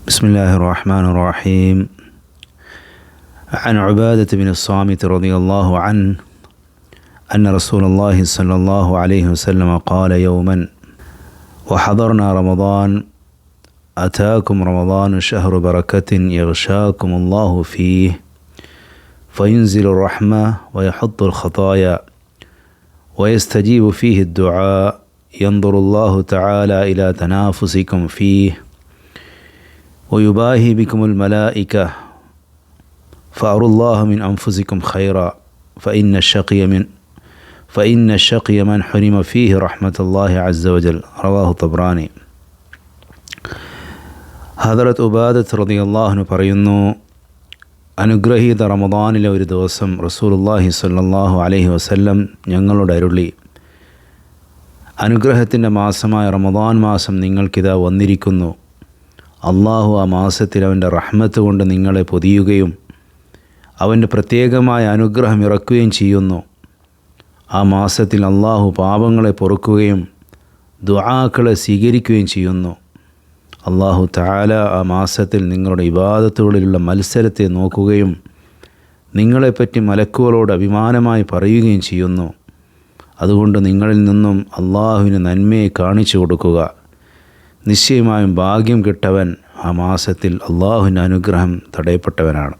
بسم الله الرحمن الرحيم. عن عبادة بن الصامت رضي الله عنه أن رسول الله صلى الله عليه وسلم قال يوما وحضرنا رمضان أتاكم رمضان شهر بركة يغشاكم الله فيه فينزل الرحمة ويحط الخطايا ويستجيب فيه الدعاء ينظر الله تعالى إلى تنافسكم فيه ويباهي بكم الملائكة فأروا الله من أنفسكم خيرا فإن الشقي من حرم فيه رحمة الله عز وجل. رواه طبراني. ഹദറത്ത് ഉബാദത്ത് റളിയല്ലാഹു അൻഹു പറയുന്നു, അനുഗ്രഹീത റമദാനിലെ ഒരു ദിവസം റസൂലുള്ളാഹി സ്വല്ലല്ലാഹു അലൈഹി വസല്ലം ഞങ്ങളോട് അരുളി, അനുഗ്രഹത്തിൻ്റെ മാസമായ റമദാൻ മാസം നിങ്ങൾക്കിതാ വന്നിരിക്കുന്നു. അള്ളാഹു ആ മാസത്തിൽ അവൻ്റെ റഹ്മത്ത് കൊണ്ട് നിങ്ങളെ പൊതിയുകയും അവൻ്റെ പ്രത്യേകമായ അനുഗ്രഹം ഇറക്കുകയും ചെയ്യുന്നു. ആ മാസത്തിൽ അള്ളാഹു പാപങ്ങളെ പൊറുക്കുകയും ദുആക്കളെ സ്വീകരിക്കുകയും ചെയ്യുന്നു. അള്ളാഹു തആല ആ മാസത്തിൽ നിങ്ങളുടെ ഇബാദത്തുകളിലുള്ള മത്സരത്തെ നോക്കുകയും നിങ്ങളെപ്പറ്റി മലക്കുകളോട് അഭിമാനമായി പറയുകയും ചെയ്യുന്നു. അതുകൊണ്ട് നിങ്ങളിൽ നിന്നും അള്ളാഹുവിന് നന്മയെ കാണിച്ചു കൊടുക്കുക. നിശ്ചയമായും ഭാഗ്യം കിട്ടവൻ ആ മാസത്തിൽ അള്ളാഹുവിൻ്റെ അനുഗ്രഹം തടയപ്പെട്ടവനാണ്.